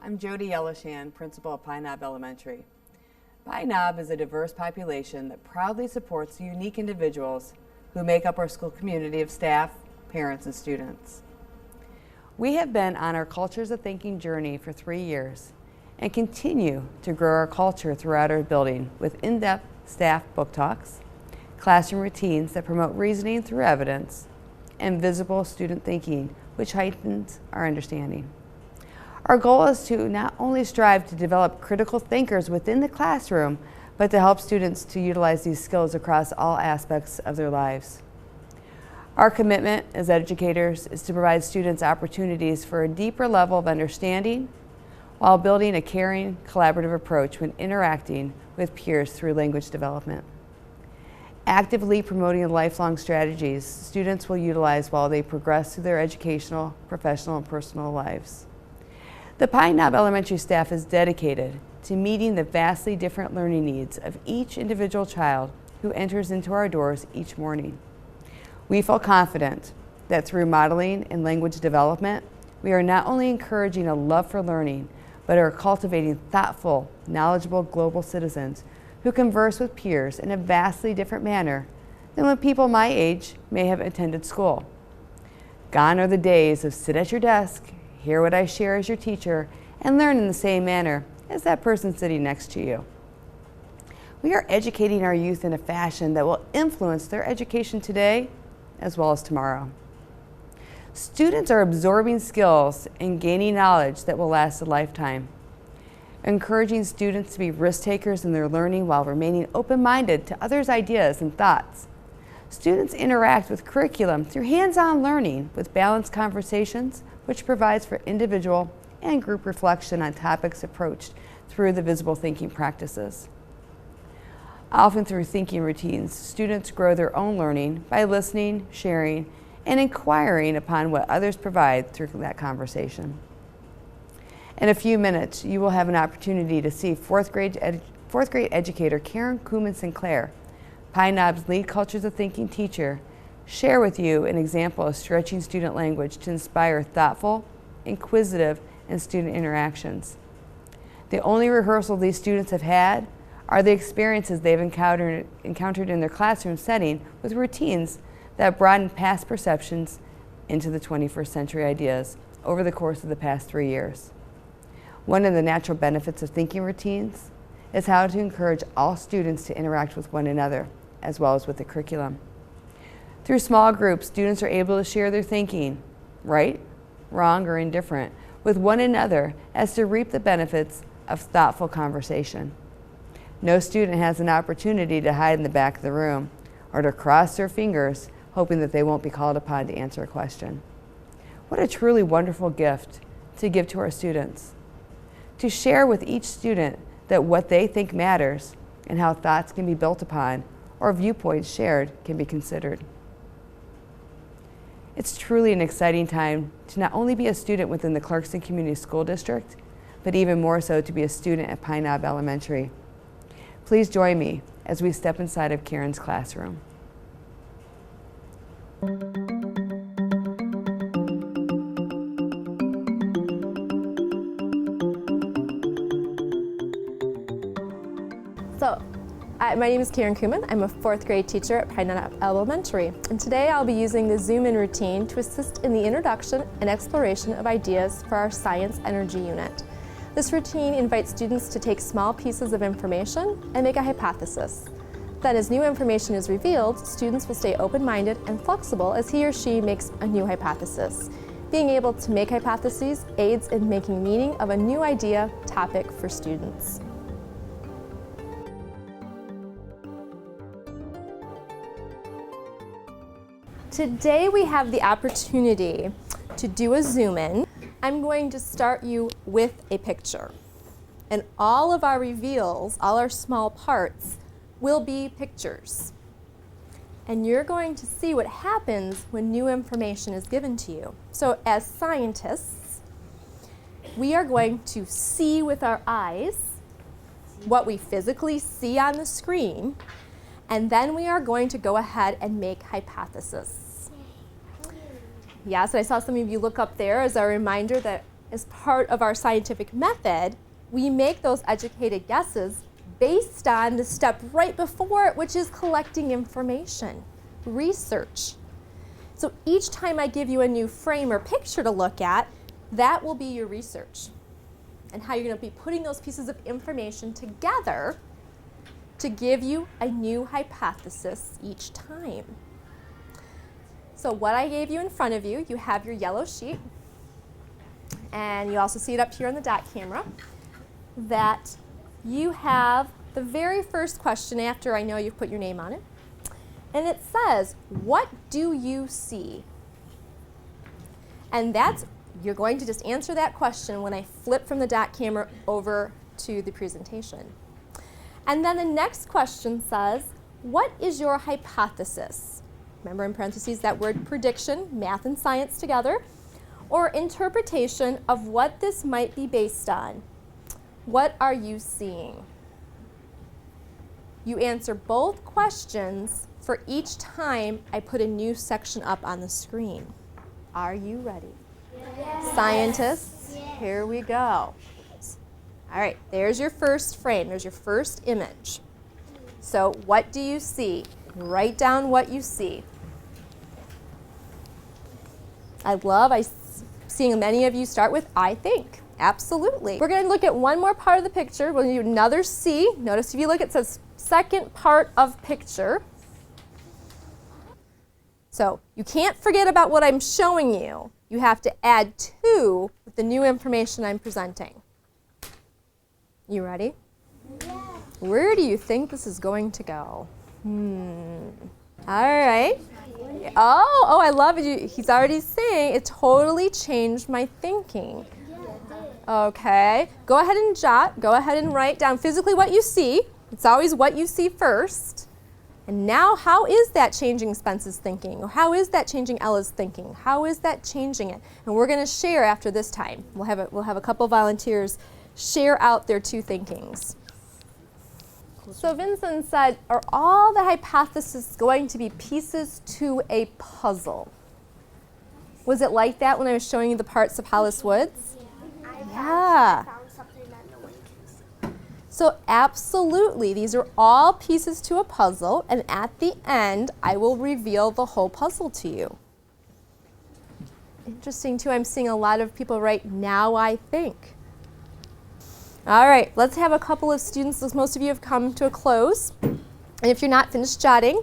I'm Jody Yellishan, principal of Pine Knob Elementary. Pine Knob is a diverse population that proudly supports the unique individuals who make up our school community of staff, parents, and students. We have been on our Cultures of Thinking journey for 3 years and continue to grow our culture throughout our building with in-depth staff book talks, classroom routines that promote reasoning through evidence, and visible student thinking, which heightens our understanding. Our goal is to not only strive to develop critical thinkers within the classroom, but to help students to utilize these skills across all aspects of their lives. Our commitment as educators is to provide students opportunities for a deeper level of understanding while building a caring, collaborative approach when interacting with peers through language development. Actively promoting lifelong strategies students will utilize while they progress through their educational, professional, and personal lives. The Pine Knob Elementary staff is dedicated to meeting the vastly different learning needs of each individual child who enters into our doors each morning. We feel confident that through modeling and language development, we are not only encouraging a love for learning, but are cultivating thoughtful, knowledgeable global citizens who converse with peers in a vastly different manner than when people my age may have attended school. Gone are the days of sit at your desk, hear what I share as your teacher, and learn in the same manner as that person sitting next to you. We are educating our youth in a fashion that will influence their education today as well as tomorrow. Students are absorbing skills and gaining knowledge that will last a lifetime. Encouraging students to be risk takers in their learning while remaining open-minded to others' ideas and thoughts. Students interact with curriculum through hands-on learning with balanced conversations, which provides for individual and group reflection on topics approached through the visible thinking practices. Often through thinking routines, students grow their own learning by listening, sharing, and inquiring upon what others provide through that conversation. In a few minutes, you will have an opportunity to see fourth grade educator Karen Kumon Sinclair, Pine Knob's lead Cultures of Thinking teacher, share with you an example of stretching student language to inspire thoughtful, inquisitive, and student interactions. The only rehearsal these students have had are the experiences they've encountered in their classroom setting with routines that broaden past perceptions into the 21st century ideas over the course of the past 3 years. One of the natural benefits of thinking routines is how to encourage all students to interact with one another, as well as with the curriculum. Through small groups, students are able to share their thinking, right, wrong, or indifferent, with one another as to reap the benefits of thoughtful conversation. No student has an opportunity to hide in the back of the room or to cross their fingers hoping that they won't be called upon to answer a question. What a truly wonderful gift to give to our students. To share with each student that what they think matters and how thoughts can be built upon or viewpoints shared can be considered. It's truly an exciting time to not only be a student within the Clarkston Community School District, but even more so to be a student at Pine Knob Elementary. Please join me as we step inside of Karen's classroom. My name is Karen Kumon. I'm a fourth grade teacher at Pine Knob Elementary, and today I'll be using the Zoom-in routine to assist in the introduction and exploration of ideas for our Science Energy Unit. This routine invites students to take small pieces of information and make a hypothesis. Then as new information is revealed, students will stay open-minded and flexible as he or she makes a new hypothesis. Being able to make hypotheses aids in making meaning of a new idea topic for students. Today we have the opportunity to do a zoom in. I'm going to start you with a picture. And all of our reveals, all our small parts, will be pictures. And you're going to see what happens when new information is given to you. So as scientists, we are going to see with our eyes what we physically see on the screen, and then we are going to go ahead and make hypotheses. Yes, I saw some of you look up there as a reminder that as part of our scientific method, we make those educated guesses based on the step right before it, which is collecting information, research. So each time I give you a new frame or picture to look at, that will be your research and how you're going to be putting those pieces of information together to give you a new hypothesis each time. So what I gave you in front of you, you have your yellow sheet, and you also see it up here on the dot camera, that you have the very first question after I know you've put your name on it. And it says, what do you see? And you're going to just answer that question when I flip from the dot camera over to the presentation. And then the next question says, what is your hypothesis? Remember in parentheses that word prediction, math and science together, or interpretation of what this might be based on. What are you seeing? You answer both questions for each time I put a new section up on the screen. Are you ready? Yes. Scientists, yes. Here we go. All right, there's your first frame. There's your first image. So what do you see? Write down what you see. I'm seeing many of you start with I think. Absolutely. We're going to look at one more part of the picture. We'll do another C. Notice if you look, it says second part of picture. So you can't forget about what I'm showing you. You have to add to with the new information I'm presenting. You ready? Yeah. Where do you think this is going to go? All right. Oh, I love it. He's already saying it totally changed my thinking. Okay. Go ahead and jot. Go ahead and write down physically what you see. It's always what you see first. And now, how is that changing Spence's thinking? Or how is that changing Ella's thinking? How is that changing it? And we're going to share after this time. We'll have a couple volunteers share out their two thinkings. So Vincent said, are all the hypotheses going to be pieces to a puzzle? Was it like that when I was showing you the parts of Hollis Woods? Yeah. So absolutely, these are all pieces to a puzzle, and at the end, I will reveal the whole puzzle to you. Interesting too, I'm seeing a lot of people write, now I think. All right, let's have a couple of students, as most of you have come to a close. And if you're not finished jotting,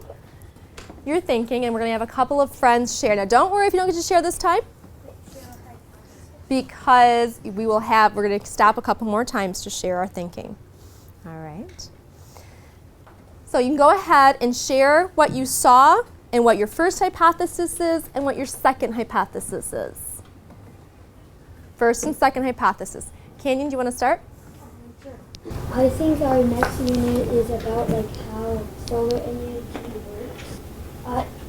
you're thinking, and we're going to have a couple of friends share. Now don't worry if you don't get to share this time, because we're going to stop a couple more times to share our thinking. All right. So you can go ahead and share what you saw and what your first hypothesis is and what your second hypothesis is. First and second hypothesis. Canyon, do you want to start? Sure. I think our next unit is about how solar energy works.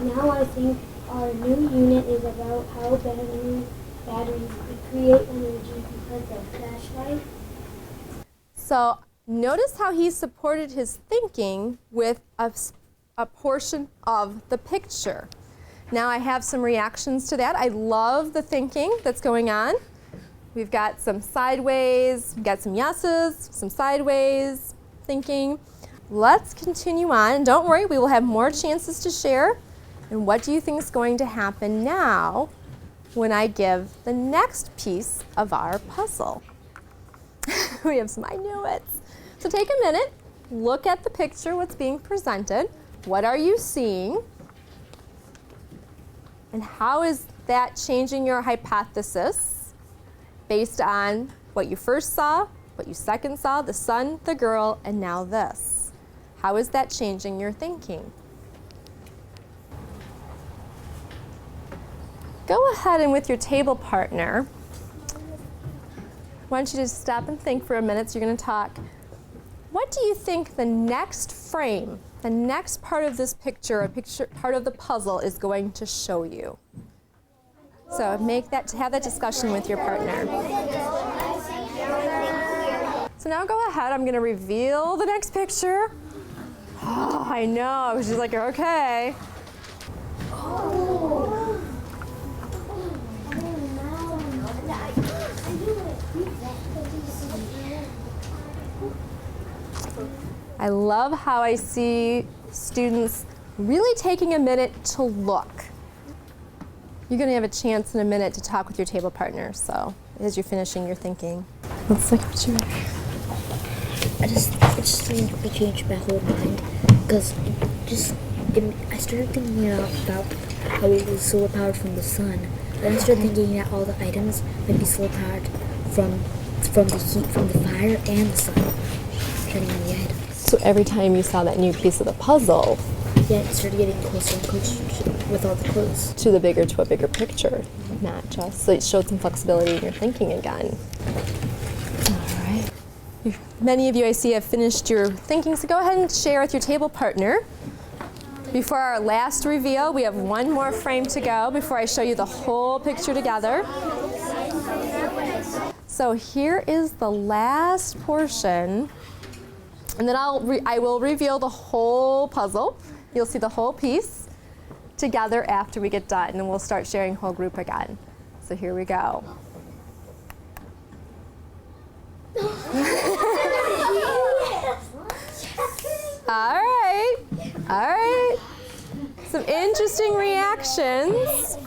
Now I think our new unit is about how batteries create energy because of flashlight. So notice how he supported his thinking with a portion of the picture. Now I have some reactions to that. I love the thinking that's going on. We've got some sideways, we've got some yeses, some sideways thinking. Let's continue on. Don't worry, we will have more chances to share. And what do you think is going to happen now when I give the next piece of our puzzle? We have some, I knew it. So take a minute, look at the picture, what's being presented. What are you seeing? And how is that changing your hypothesis based on what you first saw, what you second saw, the sun, the girl, and now this? How is that changing your thinking? Go ahead and with your table partner, I want you to stop and think for a minute, so you're going to talk. What do you think the next frame, the next part of this picture, part of the puzzle is going to show you? So have that discussion with your partner. So now go ahead, I'm going to reveal the next picture. Oh, I know, she's like, okay. I love how I see students really taking a minute to look. You're going to have a chance in a minute to talk with your table partner, so as you're finishing your thinking. Let's look at your... It just really changed my whole mind because I started thinking about how it was solar powered from the sun. Then I started thinking that all the items might be solar powered from the heat from the fire and the sun shining on the items. So every time you saw that new piece of the puzzle, Yeah, it started getting closer and closer with all the clues. to a bigger picture, not just, so it showed some flexibility in your thinking again. All right. Many of you I see have finished your thinking, so go ahead and share with your table partner. Before our last reveal, we have one more frame to go before I show you the whole picture together. So here is the last portion, and then I will reveal the whole puzzle. You'll see the whole piece together after we get done, and we'll start sharing whole group again. So here we go. All right. Some interesting reactions.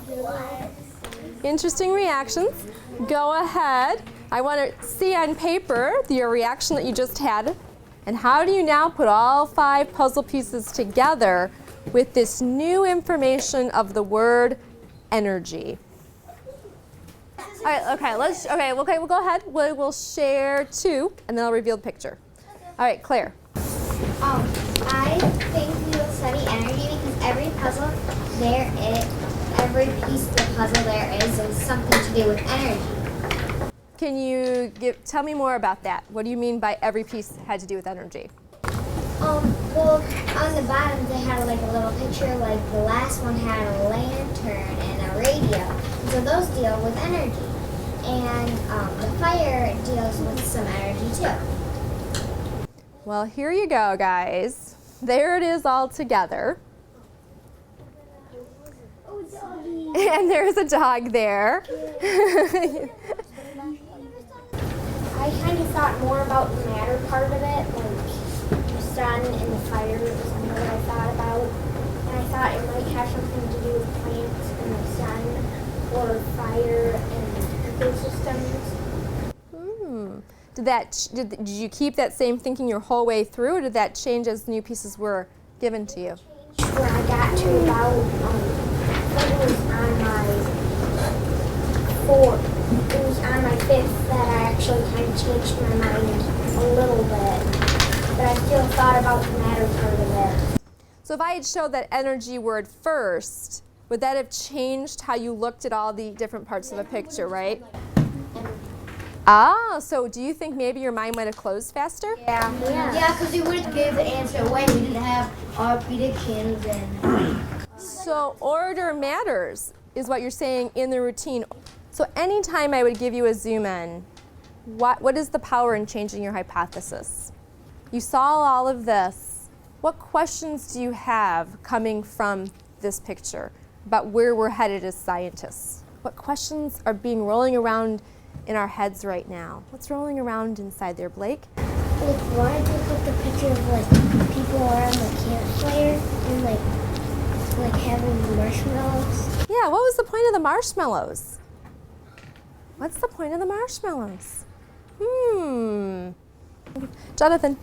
Go ahead. I want to see on paper your reaction that you just had. And how do you now put all 5 puzzle pieces together with this new information of the word energy? All right, we'll go ahead. We'll share 2, and then I'll reveal the picture. All right, Claire. I think we will study energy because every piece of the puzzle there is something to do with energy. Can you tell me more about that? What do you mean by every piece had to do with energy? Well, on the bottom they had like a little picture, like the last one had a lantern and a radio. So those deal with energy. And the fire deals with some energy too. Well, here you go, guys. There it is all together. Oh, doggy. And there's a dog there. I kind of thought more about the matter part of it, like the sun and the fire was something that I thought about. And I thought it might have something to do with plants and the sun, or fire and ecosystems. Did you keep that same thinking your whole way through, or did that change as new pieces were given to you? Where I got to about, it was on my 5th that I actually kind of changed my mind a little bit. But I still thought about the matter part of it. So if I had showed that energy word first, would that have changed how you looked at all the different parts of a picture, right? Ah, so do you think maybe your mind might have closed faster? Yeah, because we would have gave the answer away. We didn't have our predictions and... So order matters is what you're saying in the routine. So anytime I would give you a zoom in, what is the power in changing your hypothesis? You saw all of this. What questions do you have coming from this picture about where we're headed as scientists? What questions are rolling around in our heads right now? What's rolling around inside there, Blake? Like, why did they put the picture of like people around the campfire and like having marshmallows? Yeah, what was the point of the marshmallows? What's the point of the marshmallows? Jonathan.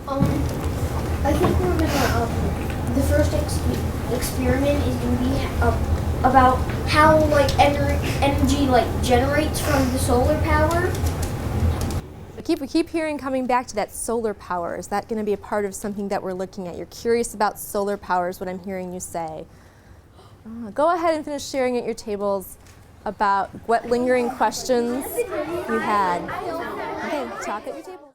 I think we're gonna the first experiment is gonna be about how like energy like generates from the solar power. We keep hearing coming back to that solar power. Is that going to be a part of something that we're looking at? You're curious about solar power is what I'm hearing you say. Go ahead and finish sharing at your tables about what lingering questions you had. Okay, talk at your table.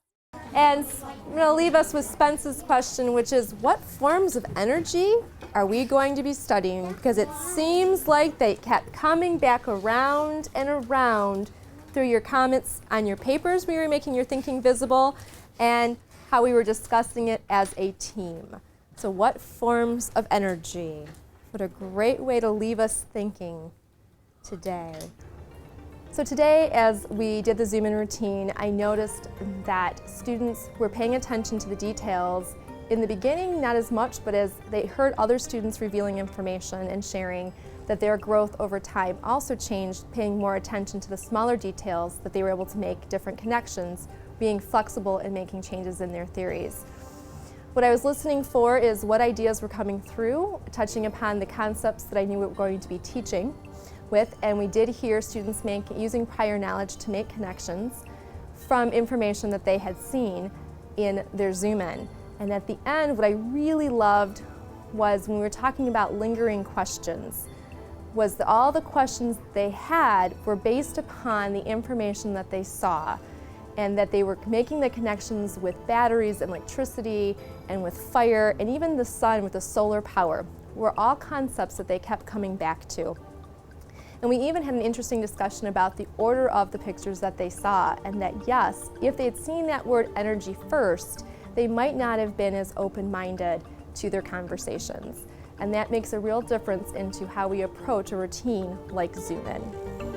And I'm going to leave us with Spence's question, which is, what forms of energy are we going to be studying? Because it seems like they kept coming back around and around through your comments on your papers where you were making your thinking visible and how we were discussing it as a team. So what forms of energy? What a great way to leave us thinking today. So today, as we did the Zoom in routine, I noticed that students were paying attention to the details. In the beginning, not as much, but as they heard other students revealing information and sharing, that their growth over time also changed, paying more attention to the smaller details, that they were able to make different connections, being flexible and making changes in their theories. What I was listening for is what ideas were coming through, touching upon the concepts that I knew we were going to be teaching with, and we did hear students using prior knowledge to make connections from information that they had seen in their Zoom-in. And at the end, what I really loved was when we were talking about lingering questions, was that all the questions they had were based upon the information that they saw, and that they were making the connections with batteries and electricity and with fire and even the sun with the solar power were all concepts that they kept coming back to. And we even had an interesting discussion about the order of the pictures that they saw, and that yes, if they had seen that word energy first, they might not have been as open-minded to their conversations. And that makes a real difference into how we approach a routine like Zoom-in.